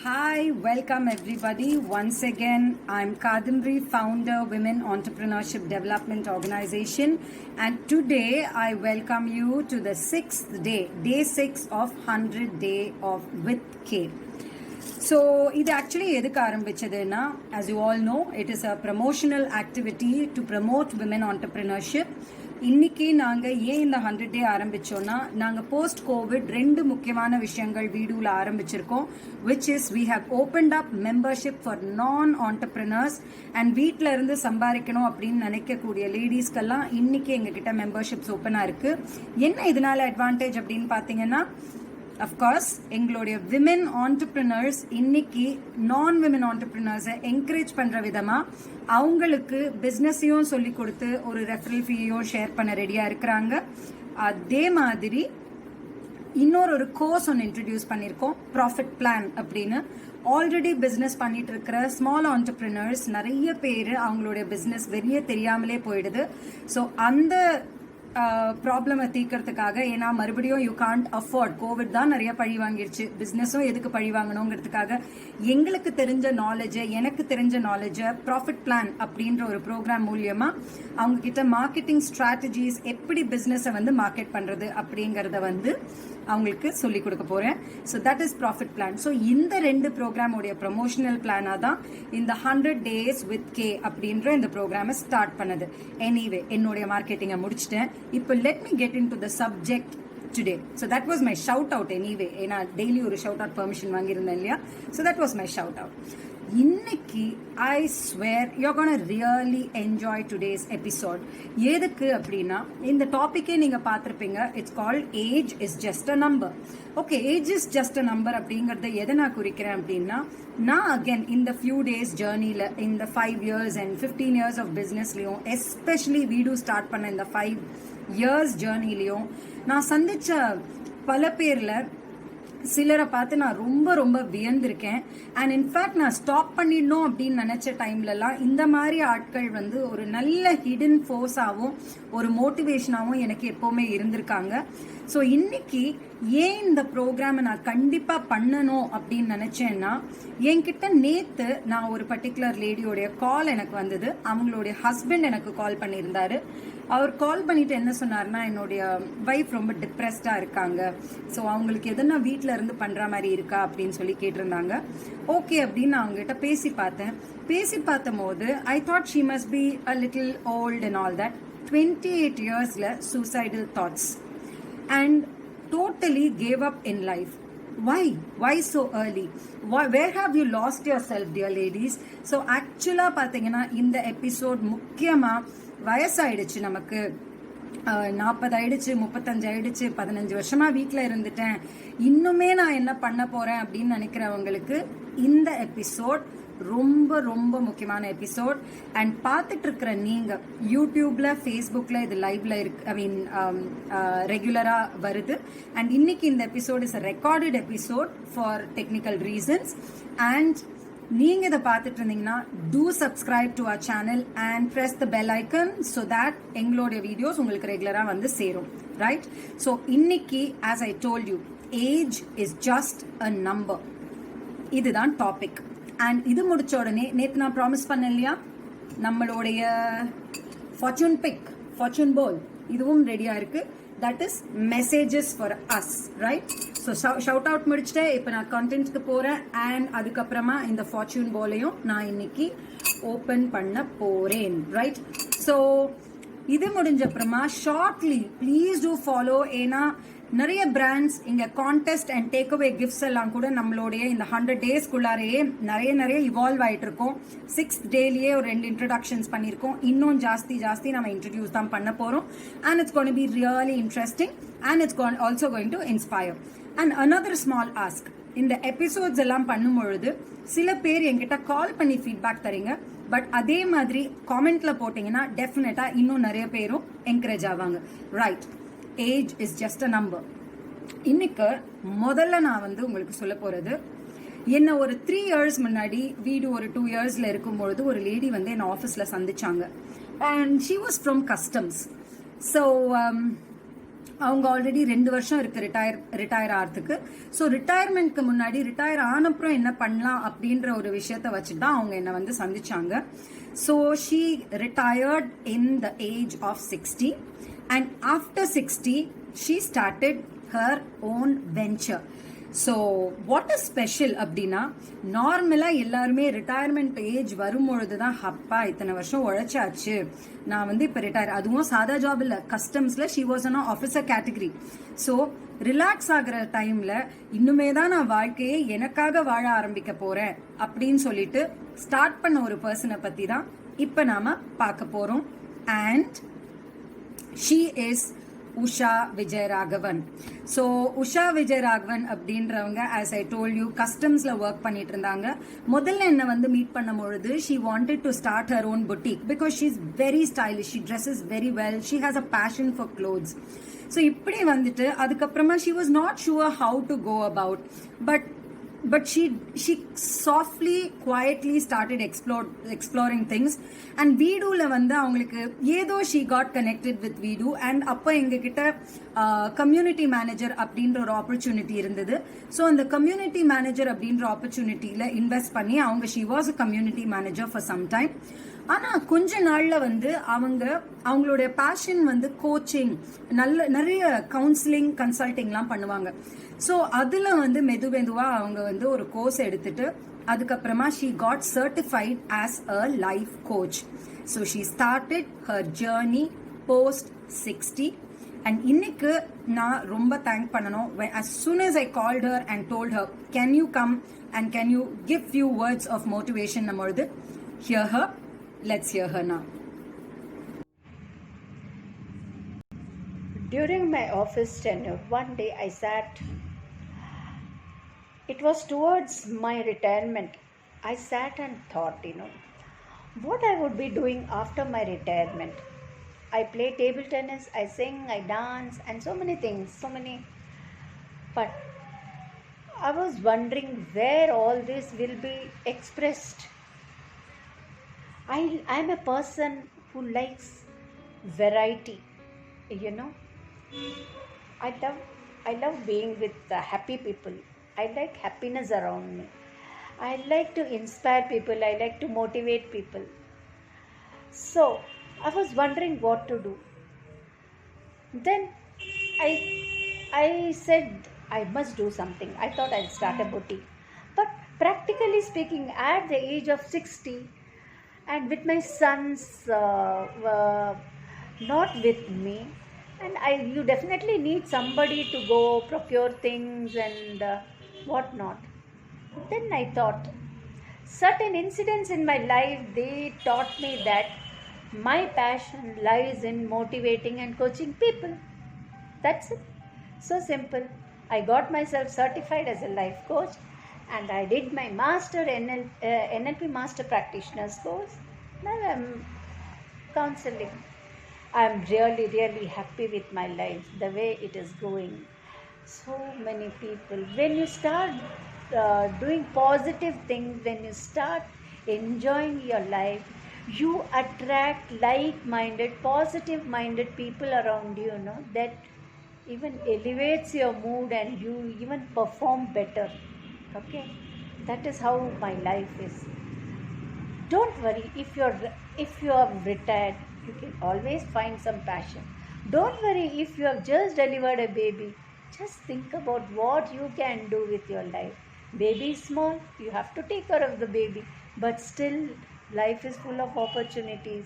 Hi, welcome everybody. Once again, I'm Kadambari, founder, Women Entrepreneurship Development Organization. And today, I welcome you to the 6th day, day 6 of 100 Day of With K. So, இது actually எதுக்கு ஆரம்பிச்சதுன்னா, as you all know, it is a promotional activity to promote women entrepreneurship. இன்னைக்கு நாங்கள் ஏன் இந்த 100 டே ஆரம்பித்தோன்னா, நாங்கள் post Covid 2 முக்கியமான விஷயங்கள் வீடியோவில் ஆரம்பிச்சிருக்கோம். Which is we have opened up membership for non-entrepreneurs and வீட்டில் இருந்து சம்பாதிக்கணும் அப்படின்னு நினைக்கக்கூடிய லேடிஸ்க்கெல்லாம் இன்னைக்கு எங்ககிட்ட மெம்பர்ஷிப்ஸ் ஓப்பனாக இருக்குது. என்ன இதனால அட்வான்டேஜ் அப்படின்னு பார்த்தீங்கன்னா, அஃப்கோர்ஸ் எங்களுடைய விமென் ஆண்டர்பிரினர்ஸ் இன்னைக்கு நான் விமென் ஆண்டர்பிரினர்ஸை என்கரேஜ் பண்ணுற விதமாக அவங்களுக்கு பிஸ்னஸையும் சொல்லி கொடுத்து ஒரு ரெஃபரல் ஃபீயையும் ஷேர் பண்ண ரெடியாக இருக்கிறாங்க. அதே மாதிரி இன்னொரு கோர்ஸ் ஒன்று இன்ட்ரடியூஸ் பண்ணியிருக்கோம், ப்ராஃபிட் பிளான் அப்படின்னு. ஆல்ரெடி பிஸ்னஸ் பண்ணிட்டு இருக்கிற ஸ்மால் ஆண்டர்பிரினர்ஸ் நிறைய பேர் அவங்களுடைய பிஸ்னஸ் வெளியே தெரியாமலே போயிடுது. ஸோ அந்த ப்ராப்ளமை தீர்க்கறதுக்காக, ஏன்னா மறுபடியும் யூ காண்ட் அஃபோர்ட், கோவிட் தான் நிறைய பழி வாங்கிடுச்சு, பிஸ்னஸும் எதுக்கு பழி வாங்கணுங்கிறதுக்காக எங்களுக்கு தெரிஞ்ச நாலேஜை, எனக்கு தெரிஞ்ச நாலேஜை ப்ராஃபிட் பிளான் அப்படின்ற ஒரு ப்ரோக்ராம் மூலியமாக அவங்க கிட்ட மார்க்கெட்டிங் ஸ்ட்ராட்டஜிஸ், எப்படி பிஸ்னஸை மார்க்கெட் பண்ணுறது அப்படிங்கிறத அவங்களுக்கு சொல்லிக் கொடுக்க போகிறேன். So that is profit plan. So இந்த 2 ப்ரோக்ராமோடைய ப்ரொமோஷனல் பிளானாக தான் இந்த 100 டேஸ் வித் கே அப்படின்ற இந்த ப்ரோக்ராமை ஸ்டார்ட் பண்ணது. எனிவே, என்னுடைய மார்க்கெட்டிங்கை முடிச்சிட்டேன். இப்போ let me get in to the subject today. So that was my shout out. Anyway, ஏன்னா டெய்லி ஒரு ஷவுட் அவுட் பெர்மிஷன் வாங்கியிருந்தேன் இல்லையா? So that was my shout out. இன்னைக்கு I swear you gonna really enjoy today's episode. எதுக்கு அப்படின்னா, இந்த டாபிக்கே நீங்கள் பார்த்துருப்பீங்க. It's called age is just a number. Okay, age is just a number அப்படிங்கிறத எதை நான் குறிக்கிறேன் அப்படின்னா, நான் அகேன் இந்த ஃபியூ டேஸ் ஜேர்னியில், இந்த 5 years and 15 years ஆஃப் பிஸ்னஸ்லையும், எஸ்பெஷலி வீடியோ ஸ்டார்ட் பண்ண இந்த 5 years ஜேர்னிலையும் நான் சந்திச்ச பல பேரில் சிலரை பார்த்து நான் ரொம்ப ரொம்ப வியந்திருக்கேன். அண்ட் இன்ஃபேக்ட் நான் ஸ்டாப் பண்ணிடணும் அப்படின்னு நினச்ச டைம்லலாம் இந்த மாதிரி ஆட்கள் ஒரு நல்ல ஹிடன் ஃபோர்ஸாகவும் ஒரு மோட்டிவேஷனாகவும் எனக்கு எப்போவுமே இருந்திருக்காங்க. ஸோ இன்னைக்கு ஏன் இந்த ப்ரோக்ராமை நான் கண்டிப்பாக பண்ணணும் அப்படின்னு நினச்சேன்னா, என்கிட்ட நேற்று நான் ஒரு பர்டிகுலர் லேடியோடைய கால் எனக்கு வந்தது. அவங்களுடைய ஹஸ்பண்ட் எனக்கு கால் பண்ணியிருந்தாரு. அவர் கால் பண்ணிட்டு என்ன சொன்னார்னா, என்னுடைய வைஃப் ரொம்ப டிப்ரெஸ்டாக இருக்காங்க, ஸோ அவங்களுக்கு எதுனா வீட்டில் இருந்து பண்ணுற மாதிரி இருக்கா அப்படின்னு சொல்லி கேட்டிருந்தாங்க. ஓகே அப்படின்னு நான் அவங்ககிட்ட பேசி பார்த்தபோது I thought she must be a little old and all that. 28 yearsல suicidal thoughts and totally gave up in life. Why so early? Where have you lost yourself, dear ladies? So actually பாத்தீங்கன்னா இந்த episode முக்கியமா வயசாயிடுச்சு, நமக்கு 40 ஆயிடுச்சு, 35 ஆயிடுச்சு, 15 வருஷமா வீட்டில் இருந்துட்டேன், இன்னுமே நான் என்ன பண்ண போறேன் அப்படின்னு நினைக்கிறவங்களுக்கு இந்த எபிசோட் ரொம்ப ரொம்ப முக்கியமான எபிசோட். அண்ட் பார்த்துட்டு இருக்கிற நீங்க யூடியூப்ல, ஃபேஸ்புக்ல இது லைவ்ல இருக்கு, ஐ மீன் ரெகுலரா வருது. அண்ட் இன்னைக்கு இந்த episode is a recorded episode for technical reasons. And நீங்க இதை பார்த்துட்டு இருந்தீங்கன்னா, do subscribe to our channel and press the bell icon so that எங்களுடைய வீடியோஸ் உங்களுக்கு ரெகுலரா சேரும். ரைட்? ஸோ இன்னைக்கு, as I told you, age is just a number. இதுதான் டாபிக். அண்ட் இது முடிச்ச உடனே, நேற்று நான் ப்ராமிஸ் பண்ணேன் இல்லையா, நம்மளுடைய ஃபார்ச்சூன் பிக், ஃபார்ச்சூன் போல், இதுவும் ரெடியா இருக்கு. That is messages for us. Right? So shout out முடிச்சுட்டு இப்போ நான் கண்டென்ட்க்கு போறேன். அண்ட் அதுக்கப்புறமா இந்த ஃபார்ச்சூன் போலையும் நான் இன்னைக்கு ஓப்பன் பண்ண போறேன். ரைட்? ஸோ இது முடிஞ்ச அப்புறமா ஷார்ட்லி ப்ளீஸ் டூ ஃபாலோ. ஏன்னா நிறைய பிராண்ட்ஸ் இங்க contest and take away gifts எல்லாம் கூட நம்மளுடைய இந்த 100 டேஸ்க்குள்ளாரையே நிறைய இவால்வ் ஆயிட்டு இருக்கோம். 6th டேலயே ஒரு 2 இன்ட்ரடக்ஷன்ஸ் பண்ணியிருக்கோம். இன்னும் ஜாஸ்தி நம்ம இன்ட்ரடியூஸ் தான் பண்ண போறோம். And it's going to be really interesting and it's also going to inspire. And another small ask, இந்த எபிசோட்ஸ் எல்லாம் பண்ணும்பொழுது சில பேர் என்கிட்ட கால் பண்ணி ஃபீட்பேக் தரீங்க. பட் அதே மாதிரி காமெண்ட்ல போட்டீங்கன்னா டெஃபினட்டா இன்னும் நிறைய பேரும் என்கரேஜ் ஆவாங்க. Right? Age is just a number. இன்னைக்கு முதல்ல நான் உங்களுக்கு சொல்ல போறது, என்ன ஒரு 3 years முன்னாடி வீடு ஒரு 2 yearsல இருக்கும்பொழுது ஒரு லேடி என் ஆஃபீஸில் சந்திச்சாங்க. And she was from customs. So அவங்க ஆல்ரெடி 2 வருஷம் இருக்கு ரிட்டையர் ஆகிறதுக்கு. ஸோ ரிட்டையர்மெண்ட்க்கு முன்னாடி ரிட்டையர் ஆனப்புறம் என்ன பண்ணலாம் அப்படின்ற ஒரு விஷயத்த வச்சுட்டு தான் அவங்க என்ன வந்து சந்திச்சாங்க. So she retired in the age of 60 and after 60 she started her own venture. So what is special அப்படின்னா, நார்மலாக எல்லாருமே ரிட்டையர்மெண்ட் ஏஜ் வரும்பொழுது தான் அப்பா இத்தனை வருஷம் உழைச்சாச்சு, நான் வந்து இப்போ ரிட்டையர், அதுவும் சாதா ஜாப் இல்லை, கஸ்டம்ஸில் she was an officer category. So relax ஆகிற டைமில் இன்னுமே தான் நான் வாழ்க்கையை எனக்காக வாழ ஆரம்பிக்க போகிறேன் அப்படின்னு சொல்லிட்டு ஸ்டார்ட் பண்ண ஒரு பர்சனை பற்றி தான் இப்போ நாம் பார்க்க போகிறோம். And she is Usha Vijayaraghavan. So Usha Vijayaraghavan அப்படின்றவங்க, ஆஸ் ஐ டோல்ட் யூ, கஸ்டம்ஸ்ல ஒர்க் பண்ணிட்டு இருந்தாங்க. முதல்ல என்ன வந்து மீட் பண்ணும் பொழுது she wanted to start her own boutique because she is very stylish, she dresses very well, she has a passion for clothes. So இப்படி வந்துட்டு அதுக்கப்புறமா she was not sure how to go about, but she softly quietly started exploring things. and வீடுல வந்து அவங்களுக்கு ஏதோ she got connected with வீடு. and அப்போ எங்க கிட்ட கம்யூனிட்டி மேனேஜர் அப்படின்ற ஒரு ஆப்பர்ச்சுனிட்டி இருந்தது. ஸோ அந்த கம்யூனிட்டி மேனேஜர் அப்படின்ற ஆப்பர்ச்சுனிட்டியில இன்வெஸ்ட் பண்ணி அவங்க she was a community manager for some time. ஆனா கொஞ்ச நாள்ல வந்து அவங்களுடைய பேஷன் வந்து கோச்சிங், நிறைய கவுன்சிலிங் கன்சல்டிங்லாம் பண்ணுவாங்க. ஸோ அதுல வந்து மெதுவா அவங்க வந்து ஒரு கோர்ஸ் எடுத்துட்டு அதுக்கப்புறமா she got certified as a life coach. So she started her journey post 60. and இன்னைக்கு நான் ரொம்ப தேங்க் பண்ணணும். as soon as I called her and told her, can you come and can you give few words of motivation நம்மொழுது hear her. Let's hear her now. During my office tenure, one day I sat, it was towards my retirement. I sat and thought, what I would be doing after my retirement. I play table tennis, I sing, I dance, and so many things, but I was wondering where all this will be expressed. I'm a person who likes variety, I love being with happy people. I like happiness around me. I like to inspire people. I like to motivate people. So I was wondering what to do. Then I said I must do something. I thought I'd start a boutique. But practically speaking, at the age of 60, and with my sons not with me, and you definitely need somebody to go procure things and whatnot. Then I thought, certain incidents in my life, they taught me that my passion lies in motivating and coaching people. That's it. So simple. I got myself certified as a life coach, and I did my master NLP master practitioner's course. Now I'm counseling. I'm really, really happy with my life, the way it is going. So many people, when you start doing positive things, when you start enjoying your life, you attract like-minded, positive-minded people around you, that even elevates your mood and you even perform better. Okay, that is how my life is. Don't worry, if you are retired, you can always find some passion. Don't worry if you have just delivered a baby. Just think about what you can do with your life. Baby is small, you have to take care of the baby, but still life is full of opportunities.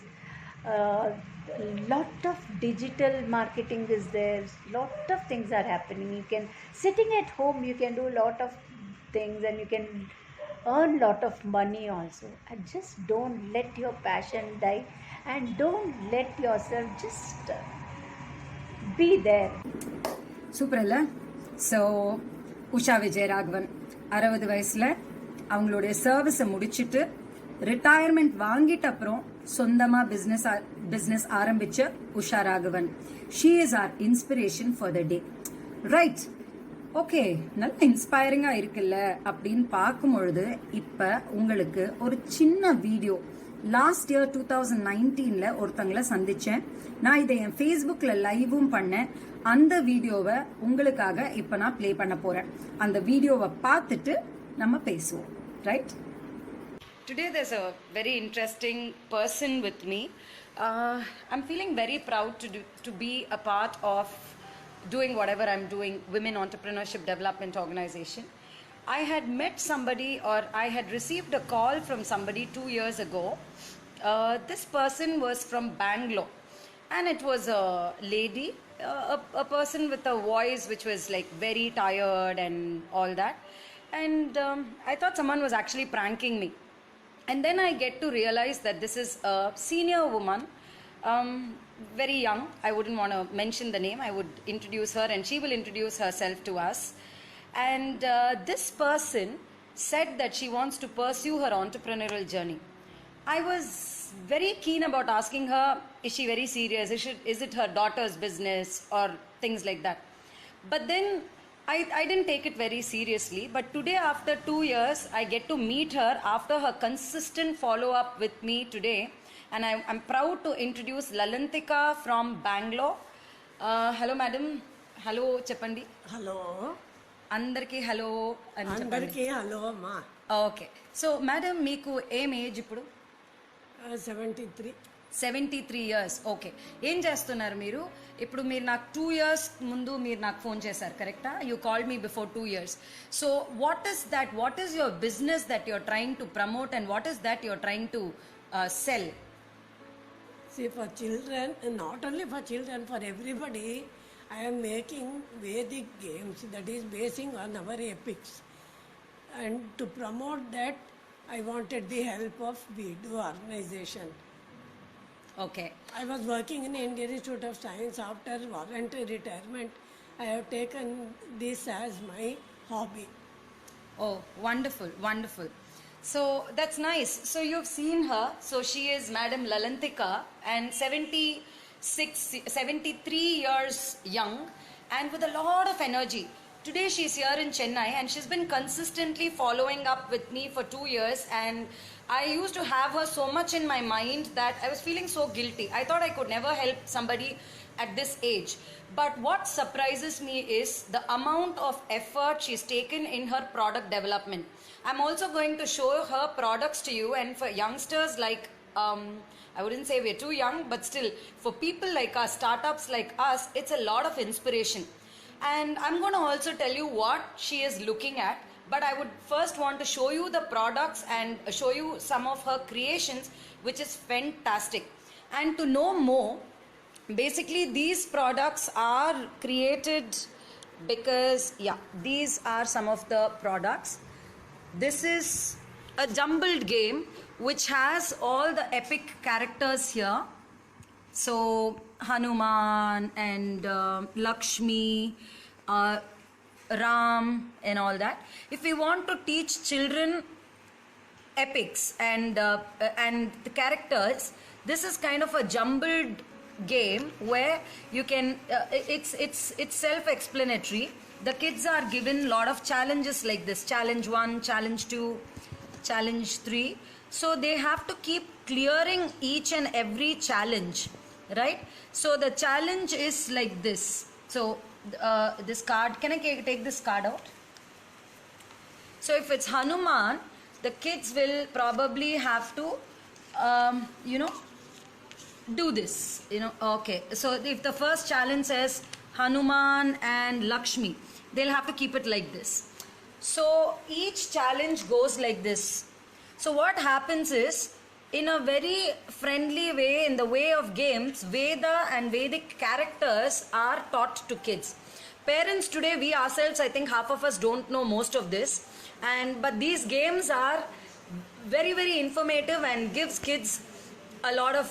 Lot of digital marketing is there, lot of things are happening. You can, sitting at home, you can do lot of things and you can earn lot of money also. And just don't let your passion die, and don't let yourself just be there. Super இல்லை? So Usha Vijayaraghavan 60 வயசில் அவங்களுடைய சர்வீஸை முடிச்சுட்டு retirement வாங்கிட்ட அப்புறம் சொந்தமாக business ஆரம்பிச்ச Usha Raghavan. She is our inspiration for the day. Right, okay, நல்ல இன்ஸ்பைரிங்காக இருக்குல்ல அப்படின்னு பார்க்கும் பொழுது இப்போ உங்களுக்கு ஒரு சின்ன வீடியோ லாஸ்ட் இயர் 2019ல ஒருத்தங்களை சந்திச்சேன். நான் இதை என் ஃபேஸ்புக்ல லைவும் பண்ணேன். அந்த வீடியோவை உங்களுக்காக இப்ப நான் ப்ளே பண்ண போறேன். அந்த வீடியோவை பார்த்துட்டு நம்ம பேசுவோம். Right? Today there's a very interesting person with me. I'm feeling very proud to be a part of doing whatever I'm doing, Women Entrepreneurship Development Organization. I had met somebody, or I had received a call from somebody 2 years ago. This person was from Bangalore, and it was a lady, a person with a voice which was like very tired and all that. And I thought someone was actually pranking me. And then I get to realize that this is a senior woman, very young. I wouldn't want to mention the name. I would introduce her and she will introduce herself to us. And this person said that she wants to pursue her entrepreneurial journey. I was very keen about asking her, is she very serious? Is it her daughter's business or things like that? But then I didn't take it very seriously. But today, after 2 years, I get to meet her after her consistent follow-up with me today. And I'm proud to introduce Lalantika from Bangalore. Hello, madam. Hello, Cheppandi. Hello అందరికీ hello అని చెప్పండి. అందరికీ hello అమ్మా. Okay. So madam, మీకు ఏం age ఇప్పుడు? 73. 73 years. Okay. ఏం చేస్తున్నారు మీరు ఇప్పుడు? మీరు నాకు 2 ఇయర్స్ ముందు మీరు నాకు ఫోన్ చేశారు, కరెక్టా? You called me before 2 years. So what is your business that you're trying to promote and what is that you're trying to sell? See, for children, and not only for children, for everybody, I am making Vedic games that is basing on our epics. And to promote that, I wanted the help of BDO organization. Okay. I was working in Indian Institute of Science. After voluntary retirement, I have taken this as my hobby. Oh, wonderful, wonderful. So that's nice. So you've seen her. So she is Madam Lalantika and 73 years young and with a lot of energy. Today she's here in Chennai and she's been consistently following up with me for 2 years, and I used to have her so much in my mind that I was feeling so guilty. I thought I could never help somebody at this age. But what surprises me is the amount of effort she's taken in her product development. I'm also going to show her products to you, and for youngsters like I wouldn't say we're too young, but still for people like us, startups like us, it's a lot of inspiration. And I'm going to also tell you what she is looking at, but I would first want to show you the products and show you some of her creations, which is fantastic. And to know more, basically these products are created because these are some of the products. This is a jumbled game which has all the epic characters here. So Hanuman and Lakshmi, Ram and all that. If we want to teach children epics and the characters, this is kind of a jumbled game where you can it's self-explanatory. The kids are given a lot of challenges like this: challenge 1, challenge 2, challenge 3. So they have to keep clearing each and every challenge, right? So the challenge is like this. So this card, can I take this card out? So if it's Hanuman, the kids will probably have to do this, okay. So if the first challenge says Hanuman and Lakshmi, they'll have to keep it like this. So each challenge goes like this. So what happens is, in a very friendly way, in the way of games, Veda and Vedic characters are taught to kids. Parents today, we ourselves, I think half of us don't know most of this, but these games are very, very informative and gives kids a lot of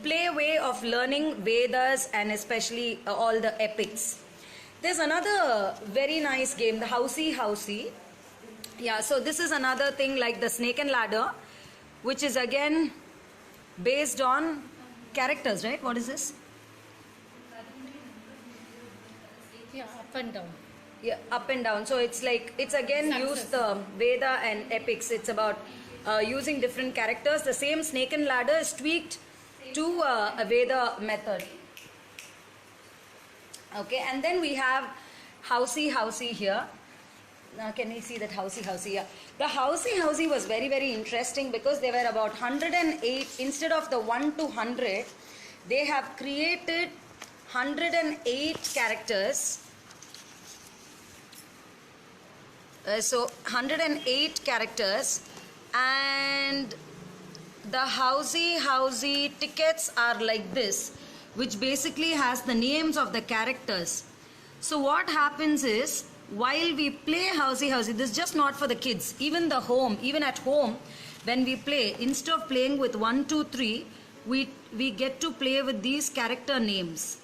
play way of learning Vedas and especially all the epics. There's another very nice game, the Housey. Yeah, so this is another thing like the Snake and Ladder, which is again based on characters, right? What is this? Yeah, up and down. Yeah, up and down. So it's like, it's again used the Veda and epics. It's about using different characters. The same snake and ladder is tweaked to a Veda method. Okay, and then we have Housey here. Now can you see that Housey? Yeah. The Housey was very, very interesting because they were about 108. Instead of the 1 to 100, they have created 108 characters. So 108 characters, and the Housey tickets are like this, which basically has the names of the characters. So what happens is, while we play Housey, this is just not for the kids. Even at home, when we play, instead of playing with 1, 2, 3, we get to play with these character names.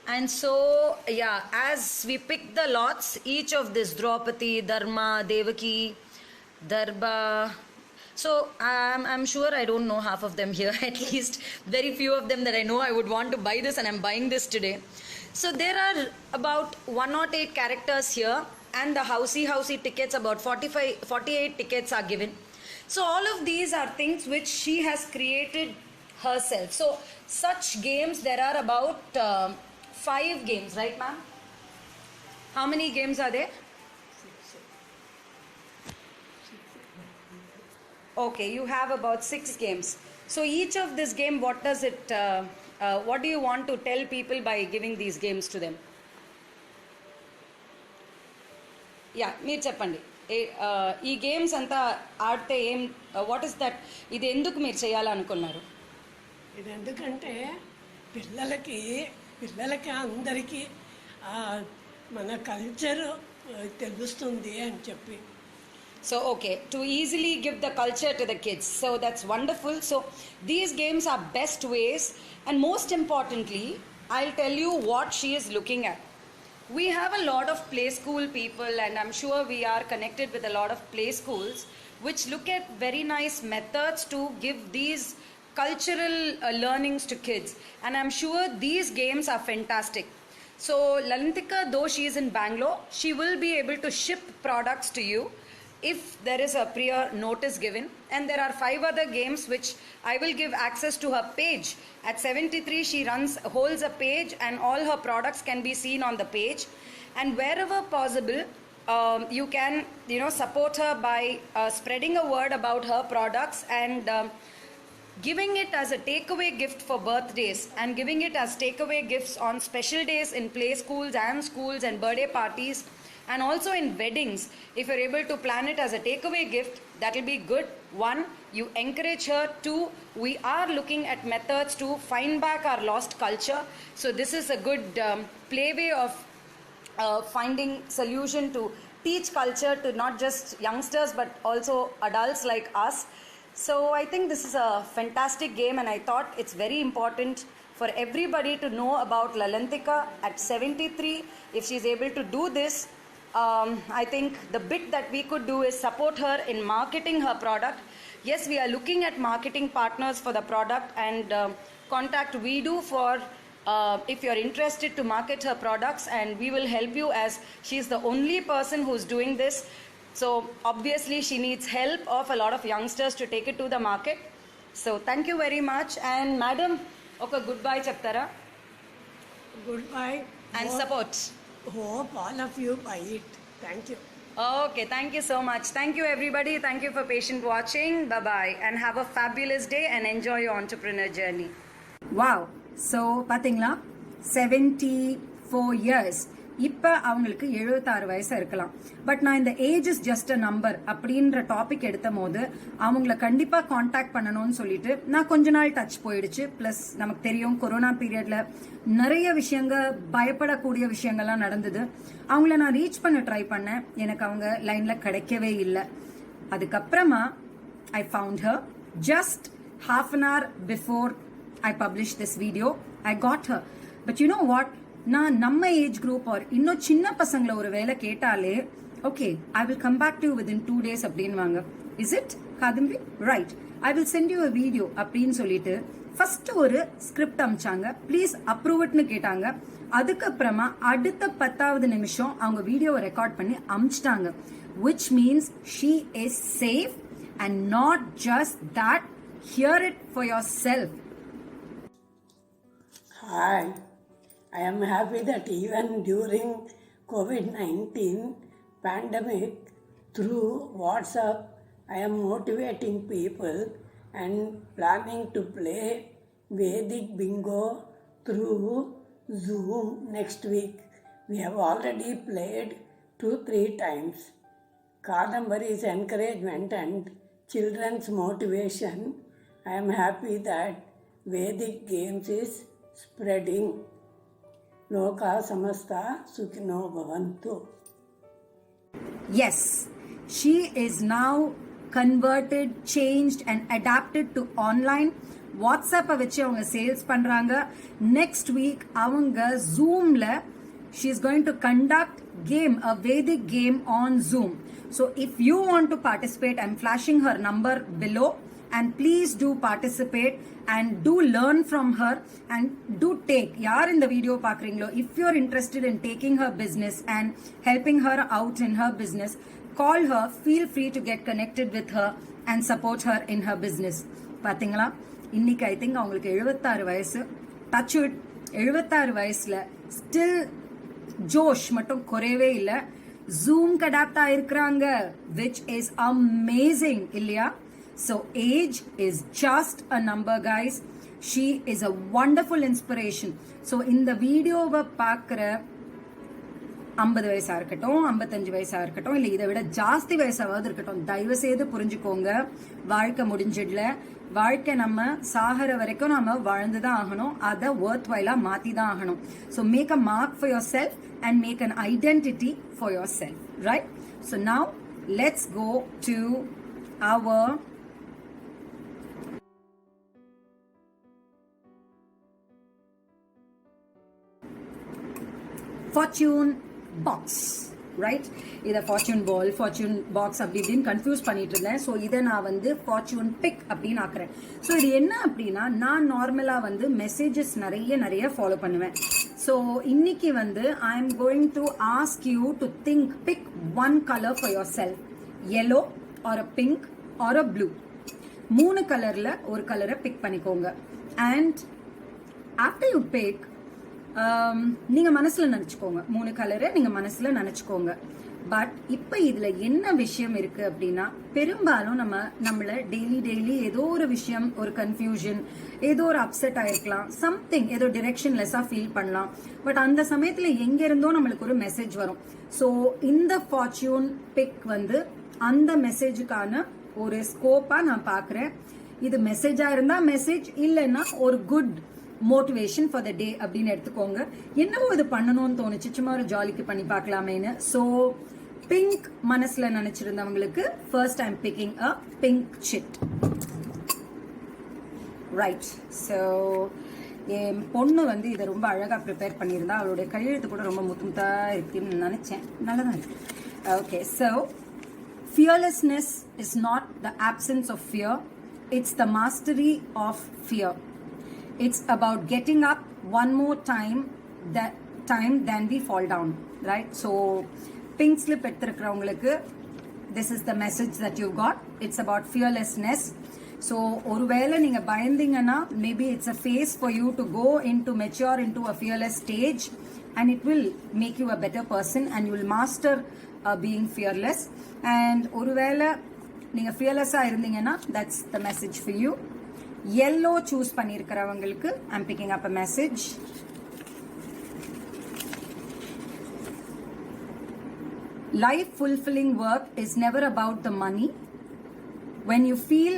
And so, yeah, as we pick the lots, each of this Draupadi, Dharma, Devaki, Darba. So I'm sure I don't know half of them here. At least very few of them that I know I would want to buy this, and I'm buying this today. So there are about 108 characters here, and the Housey tickets, about 48 tickets are given. So all of these are things which she has created herself. So such games, there are about 5 games, right ma'am? How many games are there? Okay, you have about 6 games. So each of this game, what does it, what do you want to tell people by giving these games to them? Yeah, మీరు చెప్పండి. ఈ games అంతా ఆడితే ఏం, what is that, ఇది ఎందుకు మీరు చేయాలనుకున్నారు? ఇది ఎందుకంటే పిల్లలకి అందరికీ మన కల్చర్ తెలుస్తుంది అని చెప్పి. So, okay, to easily give the culture to the kids. So, that's wonderful. So, these games are best ways. And most importantly, I'll tell you what she is looking at. We have a lot of play school people, and I'm sure we are connected with a lot of play schools, which look at very nice methods to give these cultural learnings to kids. And I'm sure these games are fantastic. So, Lalantika, though she is in Bangalore, she will be able to ship products to you if there is a prior notice given. And there are 5 other games which I will give access to her page. At 73 she holds a page, and all her products can be seen on the page. And wherever possible, you can support her by spreading a word about her products, and giving it as a takeaway gift for birthdays, and giving it as takeaway gifts on special days in play schools and birthday parties, and also in weddings. If you're able to plan it as a takeaway gift, that will be good. 1, you encourage her. 2, we are looking at methods to find back our lost culture. So this is a good play way of finding solution to teach culture to not just youngsters but also adults like us. So I think this is a fantastic game, and I thought it's very important for everybody to know about Lalantika at 73. If she's able to do this, I think the bit that we could do is support her in marketing her product. Yes, we are looking at marketing partners for the product, and contact Veedu for if you're interested to market her products, and we will help you, as she's the only person who's doing this. So obviously she needs help of a lot of youngsters to take it to the market. So thank you very much. And madam, okay, goodbye chaptara. Goodbye. And support. Hope all of you buy it. Thank you. Okay, thank you so much. Thank you everybody. Thank you for patient watching. Bye bye, and have a fabulous day and enjoy your entrepreneur journey. Wow. So பாத்தீங்களா, 74 years. இப்போ அவங்களுக்கு 76 வயசு இருக்கலாம். But நான் இந்த age is just a number அப்படின்ற topic எடுத்த போது அவங்கள கண்டிப்பா காண்டாக்ட் பண்ணணும்னு சொல்லிட்டு நான் கொஞ்ச நாள் டச் போயிடுச்சு. பிளஸ் நமக்கு தெரியும், கொரோனா பீரியட்ல நிறைய விஷயங்கள், பயப்படக்கூடிய விஷயங்கள்லாம் நடந்தது. அவங்கள நான் ரீச் பண்ண ட்ரை பண்ணேன், எனக்கு அவங்க லைன்ல கிடைக்கவே இல்லை. அதுக்கப்புறமா I found her just half an hour before I published this video. I got her. But you know what? நான் நம்ம ஏஜ் குரூப் ஆர் இன்னும் சின்ன பசங்களை ஒரு வேலை கேட்டாலே, okay I will come back to with in 2 days அப்படின்வாங்க. Is it Kadambi? Right, I will send you a video அப்படின்னு சொல்லிட்டு ஃபர்ஸ்ட் ஒரு ஸ்கிரிப்ட் அமிச்சாங்க. ப்ளீஸ் அப்ரூவ் இட்னு கேட்டாங்க. அதுக்கப்புறமா அடுத்த 10வது நிமிஷம் அவங்க வீடியோவை ரெக்கார்ட் பண்ணி அமிச்சிட்டாங்க. Which means she is safe And not just that, hear it for yourself. Hi, I am happy that even during COVID-19 pandemic, through WhatsApp, I am motivating people and planning to play Vedic Bingo through Zoom next week. We have already played 2-3 times. Kadambari's encouragement and children's motivation, I am happy that Vedic games is spreading. Loka samasta sukhino bhavantu. Yes, she is now converted, changed and adapted to online. WhatsApp வச்சு அவங்க sales பண்றாங்க. Next week அவங்க Zoomல she is going to conduct a Vedic game on Zoom. So if you want to participate, I'm flashing her number below, and please do participate and do learn from her and do take. Yaar in the video paakringlo, if you're interested in taking her business and helping her out in her business, call her, feel free to get connected with her and support her in her business. பாத்தீங்களா, இன்னைக்கு I think அவங்களுக்கு 76 வயசு. Touch விட் 76 வயசுல still ஜோஷ் மட்டும் குறையவே இல்லை. Zoom adapt ஆயிருக்கிறாங்க, which is amazing இல்லையா? So age is just a number, guys. She is a wonderful inspiration. So இந்த வீடியோவை பார்க்குற 50 வயசா இருக்கட்டும், 55 வயசா இருக்கட்டும், இல்லை இதை விட ஜாஸ்தி வயசாவது இருக்கட்டும், தயவு செய்து புரிஞ்சுக்கோங்க, வாழ்க்கை முடிஞ்சிடல. வாழ்க்கை நம்ம சாகர வரைக்கும் நம்ம வாழ்ந்துதான் ஆகணும். அதை ஒர்த் வைலா மாத்தி தான் ஆகணும். So make a mark for yourself and make an identity for yourself, right? So now let's go to our fortune box, right? இதை fortune ball, fortune box அப்படி இப்படின்னு கன்ஃபியூஸ் பண்ணிட்டு இருந்தேன். ஸோ இதை நான் வந்து fortune pick அப்படின்னு ஆக்குறேன். So இது என்ன அப்படின்னா, நான் நார்மலாக வந்து மெசேஜஸ் நிறைய ஃபாலோ பண்ணுவேன். ஸோ இன்னைக்கு வந்து I am going to ask you to think, pick one colour for yourself, yellow or a pink or a blue. 3 கலர்ல ஒரு கலரை பிக் பண்ணிக்கோங்க. அண்ட் ஆஃப்டர் யூ பிக், நீங்க மனசுல நினைச்சுக்கோங்க, 3 கலரை நீங்க மனசுல நினைச்சுக்கோங்க. பட் இப்ப இதுல என்ன விஷயம் இருக்கு அப்படின்னா, பெரும்பாலும் நம்மள டெய்லி ஏதோ ஒரு விஷயம், ஒரு கன்ஃபியூஷன், ஏதோ ஒரு அப்செட் ஆயிருக்கலாம், சம்திங் ஏதோ டிரெக்ஷன்லெஸ்ஸா ஃபீல் பண்ணலாம். பட் அந்த சமயத்துல எங்க இருந்தோ நம்மளுக்கு ஒரு மெசேஜ் வரும். ஸோ இந்த ஃபார்ச்சூன் பிக் வந்து அந்த மெசேஜுக்கான ஒரு ஸ்கோப்பா நான் பாக்குறேன். இது மெசேஜா இருந்தா மெசேஜ், இல்லைன்னா ஒரு குட் மோட்டிவேஷன் ஃபார் த டே அப்படின்னு எடுத்துக்கோங்க. என்னவோ இது பண்ணணும்னு தோணுச்சு, சும்மா ஒரு ஜாலிக்கு பண்ணி பார்க்கலாமேன்னு. ஸோ பிங்க் மனசுல நினைச்சிருந்தவங்களுக்கு ஃபர்ஸ்ட் டைம் பிக்கிங் அ பிங்க் சிட், ரைட்? ஸோ என் பொண்ணு வந்து இதை ரொம்ப அழகா ப்ரிப்பேர் பண்ணியிருந்தா. அவளுடைய கையெழுத்து கூட ரொம்ப முத்துமுத்தா இருக்குன்னு நினைச்சேன். நல்லதான் இருக்கு. Okay, so fearlessness is not the absence of fear, it's the mastery of fear. It's about getting up one more time than we fall down, right? So pink slip எடுத்துக்கிறவங்களுக்கு this is the message that you got. It's about fearlessness. So ஒருவேளை நீங்க பயந்தீங்கன்னா, maybe it's a phase for you to go into mature into a fearless stage, and it will make you a better person and you will master being fearless. And ஒருவேளை நீங்க fearless-ஆ இருந்தீங்கன்னா, that's the message for you. Yellow choose பண்ணிருக்கிறவங்களுக்கு I'm picking up a message. Life fulfilling work is never about the money. When you feel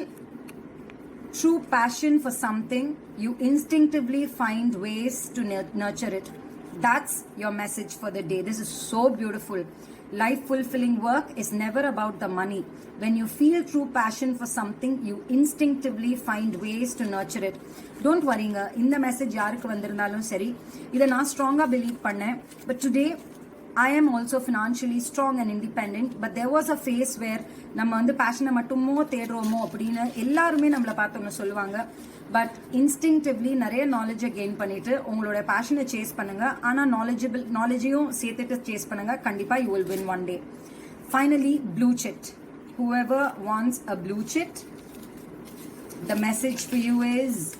true passion for something, you instinctively find ways to nurture it. That's your message for the day. This is so beautiful. Life fulfilling work is never about the money. When you feel true passion for something, you instinctively find ways to nurture it. Don't worryங்க, இந்த message யாருக்கு வந்திருந்தாலும் சரி, இதை நான் ஸ்ட்ராங்கா believe பண்ணேன். But today I am also financially strong and independent, but there was a phase where நம்ம வந்து பேஷனை மட்டுமோ தேடுறோமோ அப்படின்னு எல்லாருமே நம்மளை பார்த்தோம்னு சொல்லுவாங்க. பட் இன்ஸ்டிங்டிவ்லி நிறைய நாலேஜை கெயின் பண்ணிட்டு உங்களோட பேஷனை சேஸ் பண்ணுங்க. ஆனால் நாலேஜையும் சேர்த்துட்டு சேஸ் பண்ணுங்க. கண்டிப்பா you will win one day. Finally blue sit. whoever wants a blue chit, the message for you is,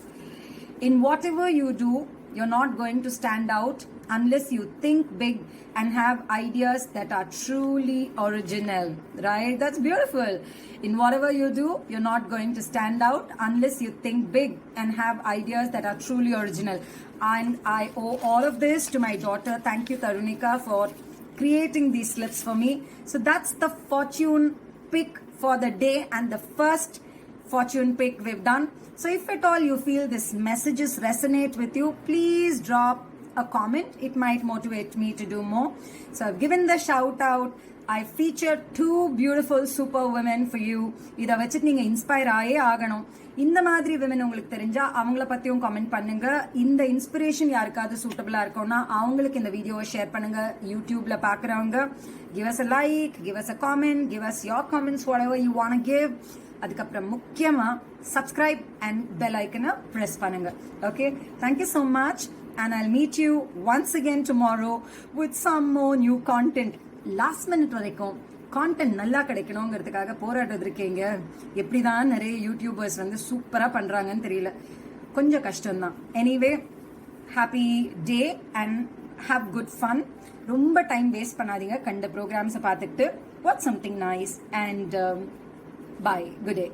in whatever you do, you're not going to stand out unless you think big and have ideas that are truly original, right? That's beautiful. In whatever you do, you're not going to stand out unless you think big and have ideas that are truly original. And I owe all of this to my daughter. Thank you, Tarunika, for creating these slips for me. So that's the fortune pick for the day and the first fortune pick we've done. So if at all you feel this messages resonate with you, please drop a comment. It might motivate me to do more. So I've given the shout out. I featured 2 beautiful super women for you. இதை வச்சுட்டு நீங்க inspire ஆயே ஆகணும். இந்த மாதிரி women உங்களுக்கு தெரிஞ்சா அவங்கள பத்தியும் கமெண்ட் பண்ணுங்க. இந்த இன்ஸ்பிரேஷன் யாருக்காவது சூட்டபிளா இருக்கும்னா அவங்களுக்கு இந்த வீடியோவை ஷேர் பண்ணுங்க. யூடியூப்ல பாக்குறவங்க give us a like, give us a comment, give us your comments, whatever you want to give. அதுக்கப்புறம் முக்கியமா subscribe and bell icon press பண்ணுங்க. Okay, thank you so much and I'll meet you once again tomorrow with some more new content. Last minute வரைக்கும் content நல்லா கிடைக்கணுங்கிறதுக்காக போராடுறது இருக்கீங்க. எப்படிதான் நிறைய YouTubers வந்து சூப்பரா பண்றாங்கன்னு தெரியல, கொஞ்சம் கஷ்டம்தான். Anyway, happy day and have good fun. ரொம்ப டைம் வேஸ்ட் பண்ணாதீங்க. கண்ட ப்ரோக்ராம்ஸை பார்த்துட்டு watch something nice and bye. Good day.